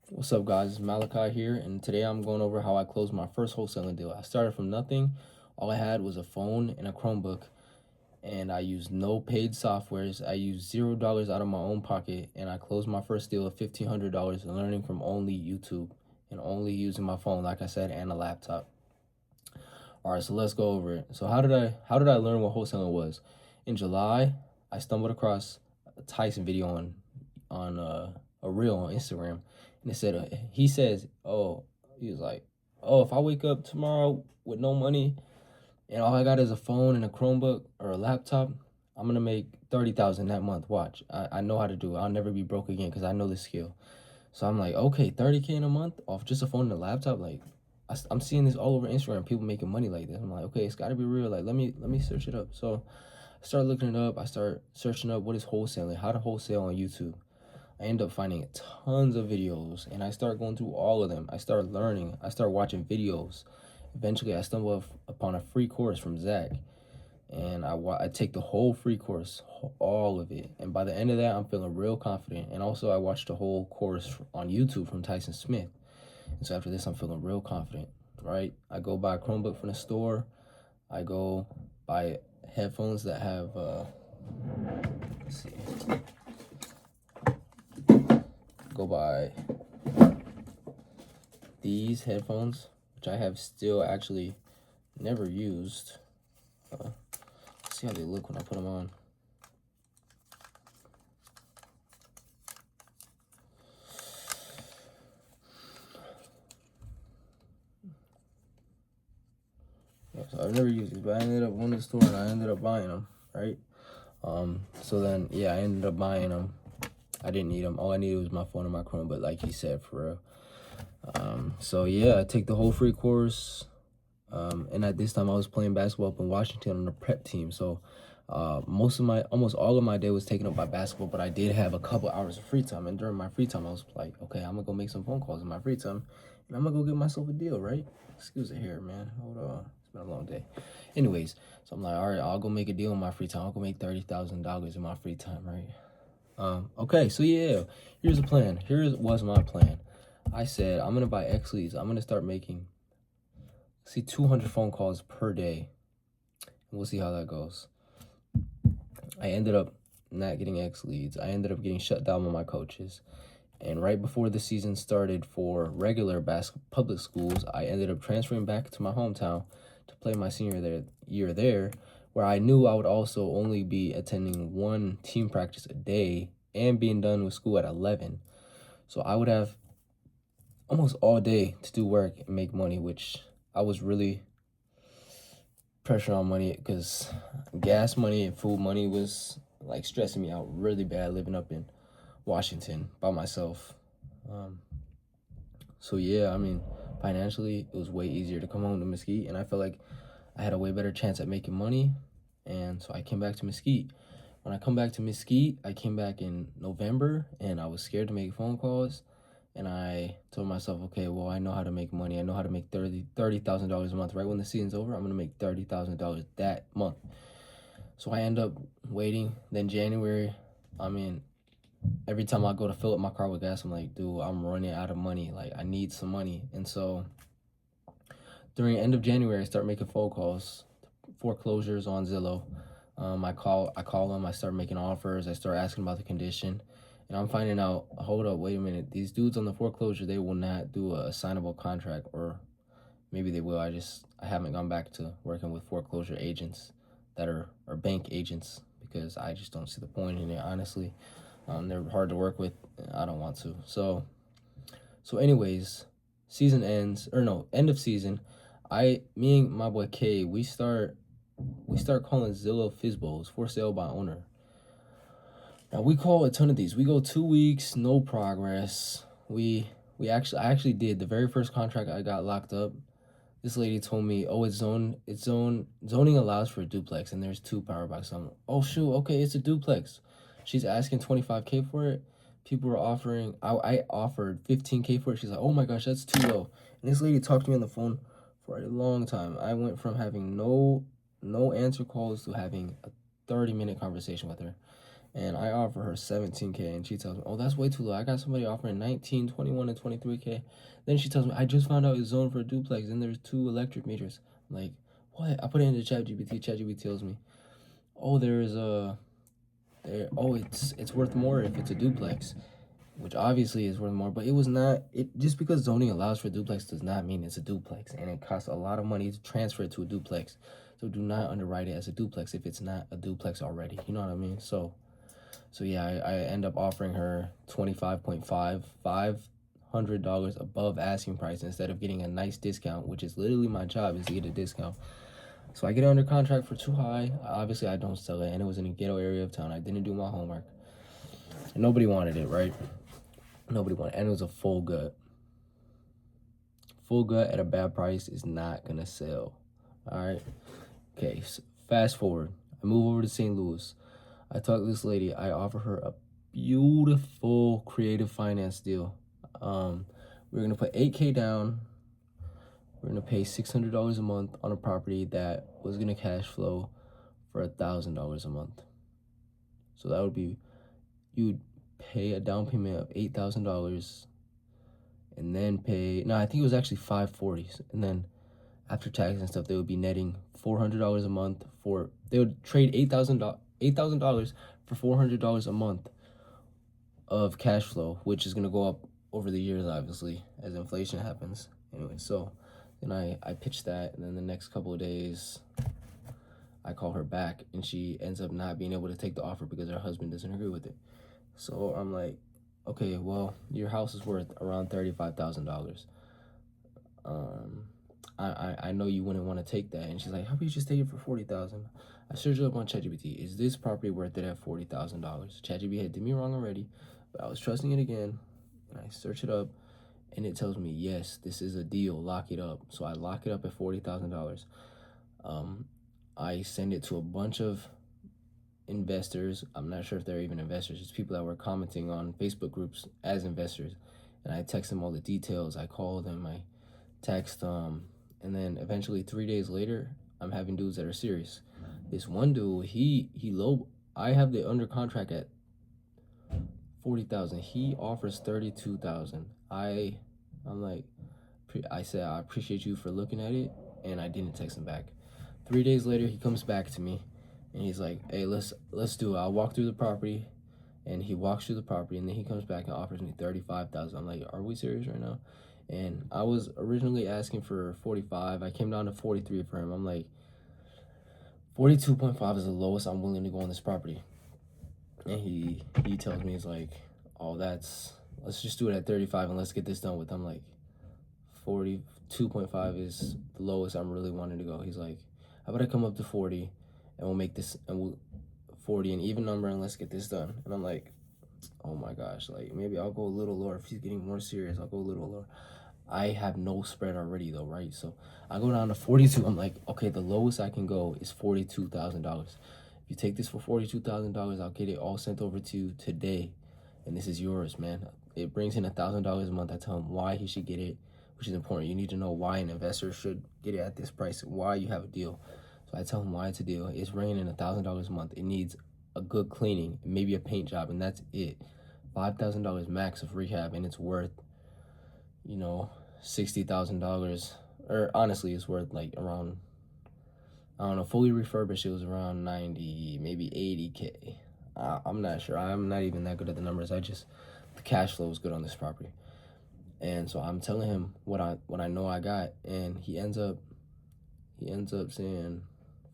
What's up, guys? It's Malachi here, and today I'm going over how I closed my first wholesaling deal. I started from nothing. All I had was a phone and a Chromebook, and I used no paid softwares. I used $0 out of my own pocket, and I closed my first deal of $1,500, learning from only YouTube and only using my phone, like I said, and a laptop. All right, so let's go over it. So how did I learn what wholesaling was? In July, I stumbled across a Tyson video on a reel on Instagram, and it said he says, he was like, oh, if I wake up tomorrow with no money and all I got is a phone and a Chromebook or a laptop, I'm gonna make 30,000 that month. Watch, I know how to do it. I'll never be broke again because I know the skill. So I'm like, okay, 30K in a month off just a phone and a laptop. Like, I'm seeing this all over Instagram. People making money like this. I'm like, okay, it's got to be real. Like, let me search it up. So I start looking it up. I start searching up what is wholesaling, how to wholesale on YouTube. I end up finding tons of videos, and I start going through all of them. I start learning. I start watching videos. Eventually, I stumble upon a free course from Zach, and I take the whole free course, all of it. And by the end of that, I'm feeling real confident. And also, I watched the whole course on YouTube from Tyson Smith. And so after this, I'm feeling real confident, right? I go buy a Chromebook from the store. I go buy headphones that have, let's see, go buy these headphones, which I have still actually never used. See how they look when I put them on. Yeah, so I've never used these, but I ended up going to the store and I ended up buying them, right? So then, yeah, I ended up buying them. I didn't need them. All I needed was my phone and my Chrome, but like he said, for real. So yeah, I take the whole free course. And at this time I was playing basketball up in Washington on the prep team. So almost all of my day was taken up by basketball, but I did have a couple hours of free time. And during my free time, I was like, okay, I'm gonna go make some phone calls in my free time, and I'm gonna go get myself a deal, right? Excuse the hair, man. Hold on. It's been a long day. Anyways, so I'm like, all right, I'll go make a deal in my free time. I'll go make $30,000 in my free time, right? Okay, so yeah, here's the plan. Here was my plan. I said, I'm gonna buy X leads. I'm gonna start making 200 phone calls per day. We'll see how that goes. I ended up not getting X leads. I ended up getting shut down by my coaches. And right before the season started for regular public schools, I ended up transferring back to my hometown to play my senior year there, where I knew I would also only be attending one team practice a day and being done with school at 11. So I would have almost all day to do work and make money, which I was really pressure on money because gas money and food money was like stressing me out really bad living up in Washington by myself. So yeah, I mean, financially it was way easier to come home to Mesquite, and I felt like I had a way better chance at making money. And so I came back to Mesquite. When I come back to Mesquite, I came back in November, and I was scared to make phone calls. And I told myself, okay, well, I know how to make money. I know how to make $30,000 a month. Right when the season's over, I'm gonna make $30,000 that month. So I end up waiting. Then January, I mean, every time I go to fill up my car with gas, I'm like, dude, I'm running out of money. Like, I need some money. And so during the end of January, I start making phone calls, foreclosures on Zillow. I call them. I start making offers. I start asking about the condition. And I'm finding out, hold up, wait a minute. These dudes on the foreclosure, they will not do a signable contract, or maybe they will. I haven't gone back to working with foreclosure agents that are bank agents because I just don't see the point in it, honestly. They're hard to work with. I don't want to. So anyways, season ends, or no, end of season. Me and my boy K, we start calling Zillow Fizbos, for sale by owner. Now we call a ton of these. We go 2 weeks, no progress. I actually did the very first contract I got locked up. This lady told me, oh, zoning allows for a duplex, and there's 2 power boxes. I'm like, oh shoot, okay, it's a duplex. She's asking 25K for it. People were offering, I offered 15K for it. She's like, oh my gosh, that's too low. And this lady talked to me on the phone for a long time. I went from having no answer calls to having a 30-minute conversation with her. And I offer her 17K, and she tells me, oh, that's way too low. I got somebody offering 19, 21, and 23K. Then she tells me, I just found out it's zoned for a duplex, and there's 2 electric meters. I'm like, what? I put it into ChatGPT. ChatGPT tells me, oh, it's worth more if it's a duplex, which obviously is worth more, but it was not. It just because zoning allows for duplex does not mean it's a duplex, and it costs a lot of money to transfer it to a duplex. So do not underwrite it as a duplex if it's not a duplex already. You know what I mean? So yeah, I end up offering her $500 above asking price instead of getting a nice discount, which is literally my job, is to get a discount. So I get it under contract for too high. Obviously, I don't sell it, and it was in a ghetto area of town. I didn't do my homework. And nobody wanted it, right? Nobody wanted it. And it was a full gut. Full gut at a bad price is not going to sell. All right? Okay, so fast forward. I move over to St. Louis. I talk to this lady. I offer her a beautiful creative finance deal. We're going to put $8K down. We're going to pay $600 a month on a property that was going to cash flow for $1,000 a month. So that would be, you'd pay a down payment of $8,000 and then pay, no, I think it was actually $540. And then after tax and stuff, they would be netting $400 a month they would trade $8,000 for $400 a month of cash flow, which is going to go up over the years, obviously, as inflation happens. Anyway, so then I pitched that, and then the next couple of days, I call her back, and she ends up not being able to take the offer because her husband doesn't agree with it. So I'm like, okay, well, your house is worth around $35,000. I know you wouldn't want to take that. And she's like, how about you just take it for $40,000? I searched it up on ChatGPT. Is this property worth it at $40,000? ChatGPT had did me wrong already, but I was trusting it again. And I search it up, and it tells me, yes, this is a deal. Lock it up. So I lock it up at $40,000. I send it to a bunch of investors. I'm not sure if they're even investors. It's people that were commenting on Facebook groups as investors. And I text them all the details. I call them. I text them. And then eventually 3 days later, I'm having dudes that are serious. This one dude, I have the under contract at $40,000. He offers $32,000. I'm like, I said, I appreciate you for looking at it, and I didn't text him back. 3 days later, he comes back to me, and he's like, hey, let's do it. I'll walk through the property. And he walks through the property, and then he comes back and offers me $35,000. I'm like, are we serious right now? And I was originally asking for 45. I came down to 43 for him. I'm like, 42.5 is the lowest I'm willing to go on this property. And he tells me, he's like, oh, let's just do it at 35 and let's get this done with. I'm like, 42.5 is the lowest I'm really wanting to go. He's like, how about I come up to 40 and we'll make this, and we'll 40 an even number, and let's get this done. And I'm like, oh my gosh, like maybe I'll go a little lower. If he's getting more serious, I'll go a little lower. I have no spread already though, right? So I go down to 42. I'm like, okay, the lowest I can go is $42,000. If you take this for $42,000, I'll get it all sent over to you today, and this is yours, man. It brings in $1,000 a month. I tell him why he should get it, which is important. You need to know why an investor should get it at this price, why you have a deal. So I tell him why it's a deal. It's bringing in $1,000 a month. It needs a good cleaning, maybe a paint job, and that's it. $5,000 max of rehab, and it's worth, $60,000. Or honestly, it's worth like around, I don't know, fully refurbished, it was around 90, maybe 80K. I'm not sure. I'm not even that good at the numbers. The cash flow is good on this property. And so I'm telling him what I know I got, and he ends up saying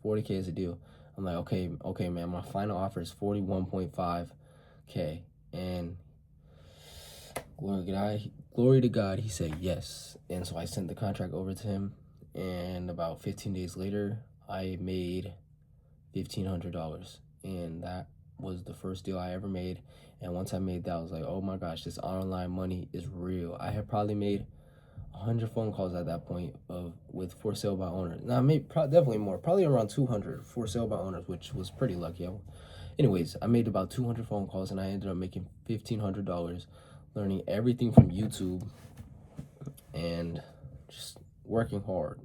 40K is a deal. I'm like, okay, man, my final offer is 41.5K. And glory to God, he said yes. And so I sent the contract over to him, and about 15 days later, I made $1,500. And that was the first deal I ever made. And once I made that, I was like, oh my gosh, this online money is real. I had probably made 100 phone calls at that point with for sale by owners. Now, definitely more, probably around 200 for sale by owners, which was pretty lucky. Anyways, I made about 200 phone calls, and I ended up making $1,500, learning everything from YouTube and just working hard,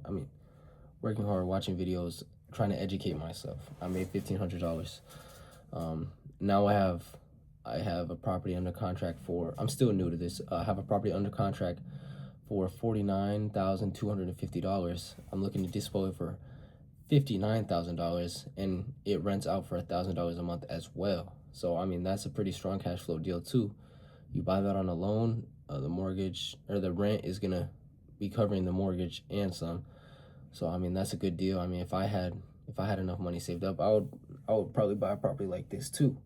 watching videos, trying to educate myself. I made $1,500. now I have a property under contract for, I'm still new to this. I have a property under contract for $49,250. I'm looking to dispose it for $59,000, and it rents out for $1,000 a month as well. So I mean, that's a pretty strong cash flow deal too. You buy that on a loan, the mortgage or the rent is gonna be covering the mortgage and some. So I mean, that's a good deal. I mean, if I had enough money saved up, I would probably buy a property like this too.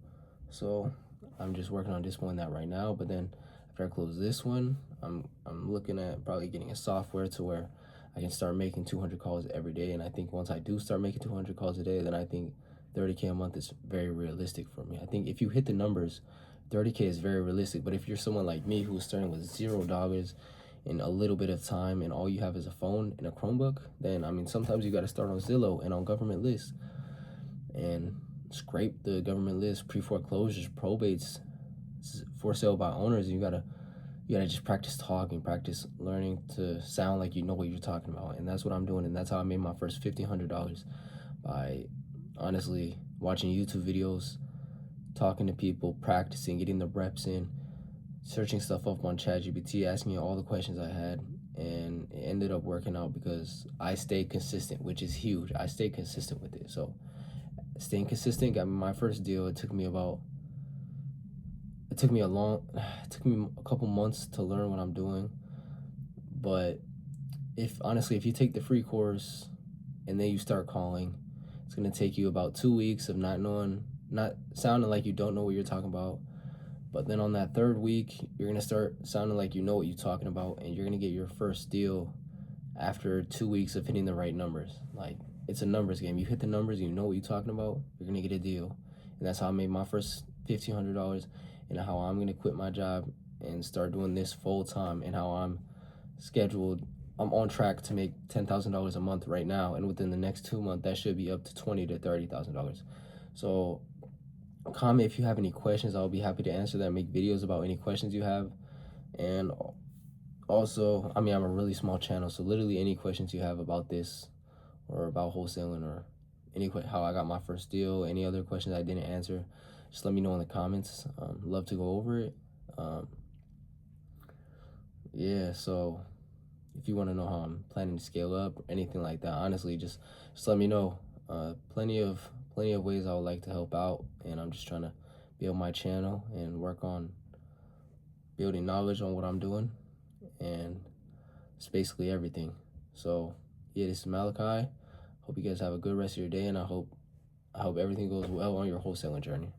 So I'm just working on disposing that right now. But then after I close this one, I'm looking at probably getting a software to where I can start making 200 calls every day. And I think once I do start making 200 calls a day, then I think 30K a month is very realistic for me. I think if you hit the numbers, 30K is very realistic. But if you're someone like me who's starting with $0 in a little bit of time and all you have is a phone and a Chromebook, then I mean, sometimes you got to start on Zillow and on government lists and scrape the government list, pre-foreclosures, probates, for sale by owners. You gotta just practice talking, practice learning to sound like you know what you're talking about. And that's what I'm doing, and that's how I made my first $1,500, by honestly watching YouTube videos, talking to people, practicing, getting the reps in, searching stuff up on ChatGPT, asking it all the questions I had, and it ended up working out because I stayed consistent, which is huge. I stayed consistent with it. So staying consistent got me my first deal. It took me it took me a couple months to learn what I'm doing. But if you take the free course and then you start calling, it's gonna take you about 2 weeks of not sounding like you don't know what you're talking about. But then on that third week, you're gonna start sounding like you know what you're talking about, and you're gonna get your first deal after 2 weeks of hitting the right numbers. Like, it's a numbers game. You hit the numbers, you know what you're talking about, you're gonna get a deal. And that's how I made my first $1,500, and how I'm gonna quit my job and start doing this full time, and how I'm on track to make $10,000 a month right now, and within the next 2 months, that should be up to $20,000 to $30,000. So comment if you have any questions. I'll be happy to answer them, make videos about any questions you have. And also, I mean, I'm a really small channel, so literally any questions you have about this or about wholesaling, or how I got my first deal, any other questions I didn't answer, just let me know in the comments. Love to go over it. Yeah, so if you want to know how I'm planning to scale up or anything like that, honestly, just let me know. Plenty of ways I would like to help out, and I'm just trying to build my channel and work on building knowledge on what I'm doing, and it's basically everything. So yeah, this is Malachi. Hope you guys have a good rest of your day, and I hope everything goes well on your wholesaling journey.